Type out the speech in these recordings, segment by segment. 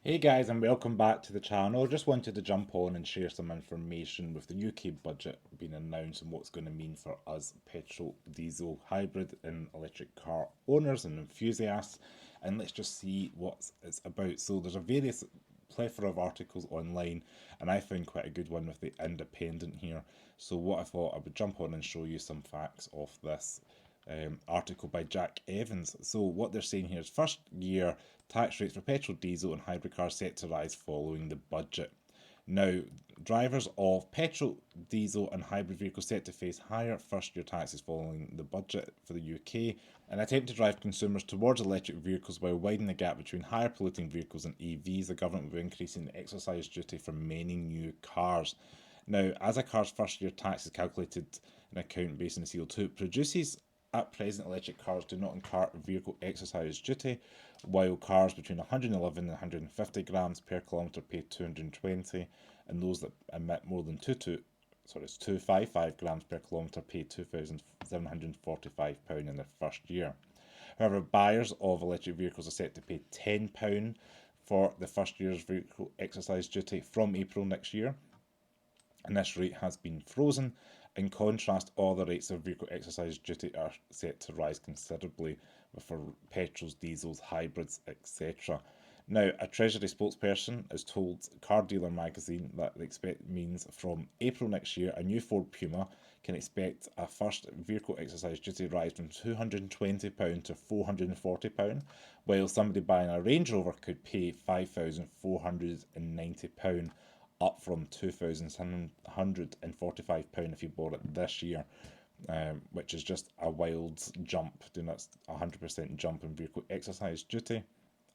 Hey guys, and welcome back to the channel. Just wanted to jump on and share some information with the UK budget being announced and what's going to mean for us petrol, diesel, hybrid, and electric car owners and enthusiasts. And let's just see what it's about. So there's a various plethora of articles online, and I found quite a good one with the Independent here. So what I thought I would jump on and show you some facts of this article by Jack Evans. So what they're saying here is first year tax rates for petrol, diesel and hybrid cars set to rise following the budget. Now, drivers of petrol, diesel and hybrid vehicles set to face higher first year taxes following the budget for the UK. An attempt to drive consumers towards electric vehicles while widening the gap between higher polluting vehicles and EVs. The government will be increasing the excise duty for many new cars. Now, as a car's first year tax is calculated in an account based on CO2, it produces at present, electric cars do not incur vehicle excise duty, while cars between 111 and 150 grams per kilometre pay 220, and those that emit more than 255 grams per kilometre pay £2,745 in their first year. However, buyers of electric vehicles are set to pay £10 for the first year's vehicle excise duty from April next year, and this rate has been frozen. In contrast, other rates of vehicle excise duty are set to rise considerably for petrols, diesels, hybrids, etc. Now, a Treasury spokesperson has told Car Dealer magazine that they expect means from April next year, a new Ford Puma can expect a first vehicle excise duty rise from £220 to £440, while somebody buying a Range Rover could pay £5,490, up from £2,745 if you bought it this year, which is just a wild jump, doing that's a 100% jump in vehicle excise duty.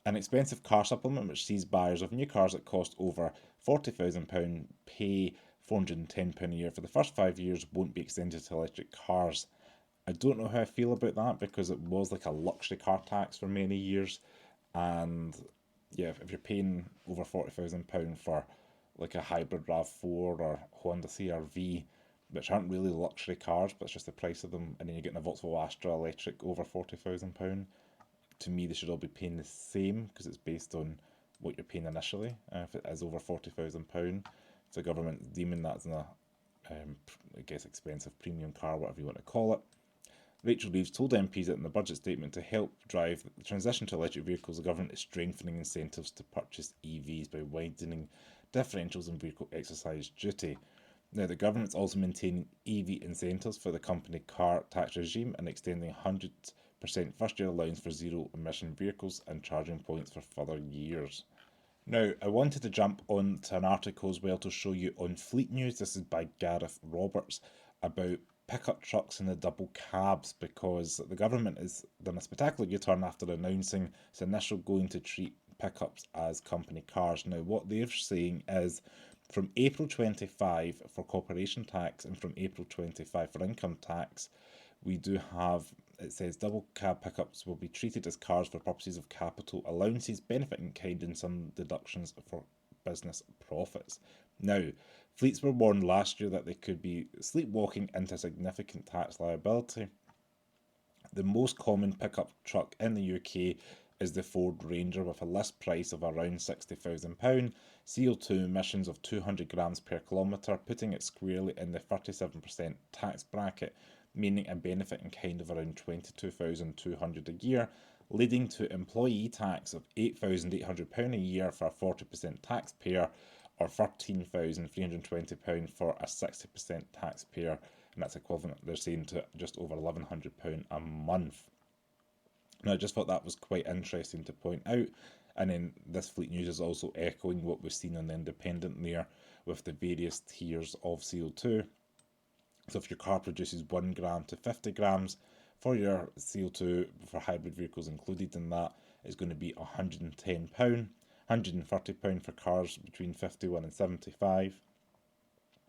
An expensive car supplement, which sees buyers of new cars that cost over £40,000 pay £410 a year for the first 5 years, won't be extended to electric cars. I don't know how I feel about that because it was like a luxury car tax for many years, and yeah, if you're paying over £40,000 for like a hybrid RAV4 or Honda CR-V, which aren't really luxury cars, but it's just the price of them, and then you're getting a Volkswagen Astra electric over £40,000. To me, they should all be paying the same because it's based on what you're paying initially. If it is over £40,000, so the government's deeming that as a, I guess, expensive premium car, whatever you want to call it. Rachel Reeves told MPs that in the budget statement to help drive the transition to electric vehicles, the government is strengthening incentives to purchase EVs by widening differentials in vehicle excise duty. Now, the government's also maintaining EV incentives for the company car tax regime and extending 100% first year allowance for zero emission vehicles and charging points for further years. Now, I wanted to jump on to an article as well to show you on Fleet News. This is by Gareth Roberts about pickup trucks and the double cabs, because the government has done a spectacular U-turn after announcing its initial going to treat pickups as company cars. Now, what they're saying is from April 25 for corporation tax and from April 25 for income tax, we do have, it says double cab pickups will be treated as cars for purposes of capital allowances, benefit in kind, and some deductions for business profits. Now, fleets were warned last year that they could be sleepwalking into significant tax liability. The most common pickup truck in the UK is the Ford Ranger with a list price of around £60,000, CO2 emissions of 200 grams per kilometre, putting it squarely in the 37% tax bracket, meaning a benefit in kind of around £22,200 a year, leading to employee tax of £8,800 a year for a 40% taxpayer, or £13,320 for a 60% taxpayer, and that's equivalent, they're saying, to just over £1,100 a month. Now, I just thought that was quite interesting to point out. And then this Fleet News is also echoing what we've seen on the Independent there with the various tiers of CO2. So if your car produces 1 gram to 50 grams, for your CO2 for hybrid vehicles included in that is going to be £110, £130 for cars between 51 and 75,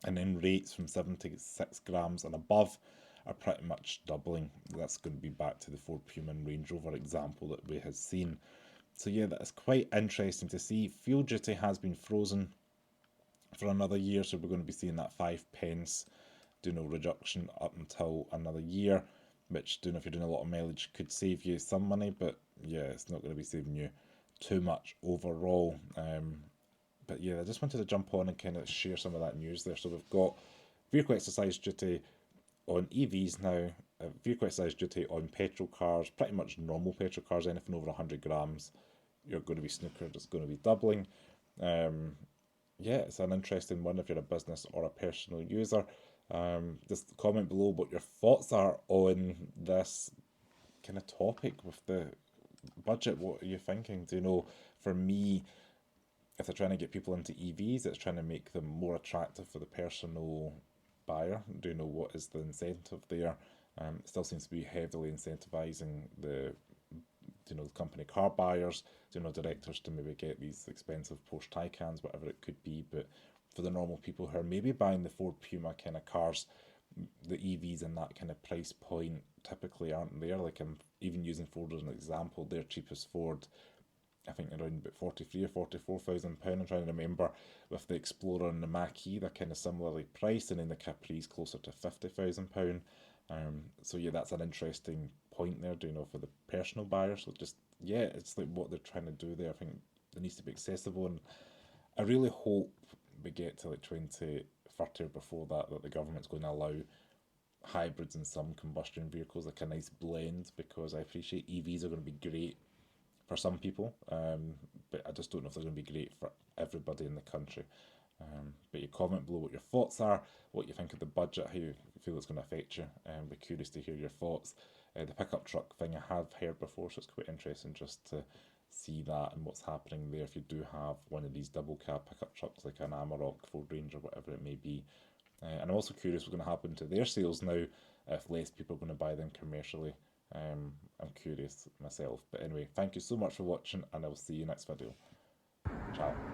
and then rates from 76 grams and above are pretty much doubling. That's going to be back to the Ford Puma and Range Rover example that we have seen. So yeah, that is quite interesting to see. Fuel duty has been frozen for another year, so we're going to be seeing that 5p do no reduction up until another year, which, if you're doing a lot of mileage, could save you some money, but yeah, it's not going to be saving you too much overall. But yeah, I just wanted to jump on and kind of share some of that news there. So we've got vehicle exercise duty on EVs now, vehicle exercise duty on petrol cars, pretty much normal petrol cars, anything over 100 grams, you're going to be snookered, it's going to be doubling. Um, yeah, it's an interesting one if you're a business or a personal user. Just comment below what your thoughts are on this kind of topic with the budget. What are you thinking? Do you know, for me, if they're trying to get people into EVs, it's trying to make them more attractive for the personal buyer. Do you know what is the incentive there? It still seems to be heavily incentivizing the company car buyers, directors to maybe get these expensive Porsche Taycans, whatever it could be. But for the normal people who are maybe buying the Ford Puma kind of cars, the EVs in that kind of price point typically aren't there. Like, I'm even using Ford as an example. Their cheapest Ford, I think, around about 43 or 44,000 pound. I'm trying to remember. With the Explorer and the Mach-E, they're kind of similarly priced, and then the Capri's closer to 50,000 pound. So yeah, that's an interesting point there. Do you know, for the personal buyer? So just, yeah, it's like what they're trying to do there. I think it needs to be accessible, and I really hope we get to like 2030 or before that the government's going to allow hybrids and some combustion vehicles, like a nice blend, because I appreciate EVs are going to be great for some people, but I just don't know if they're going to be great for everybody in the country. But you comment below what your thoughts are, what you think of the budget, how you feel it's going to affect you. Be curious to hear your thoughts. The pickup truck thing I have heard before, so it's quite interesting just to see that and what's happening there if you do have one of these double cab pickup trucks like an Amarok, Ford Ranger, whatever it may be. And I'm also curious what's going to happen to their sales now if less people are going to buy them commercially. I'm curious myself. But anyway, thank you so much for watching, and I will see you next video. Ciao.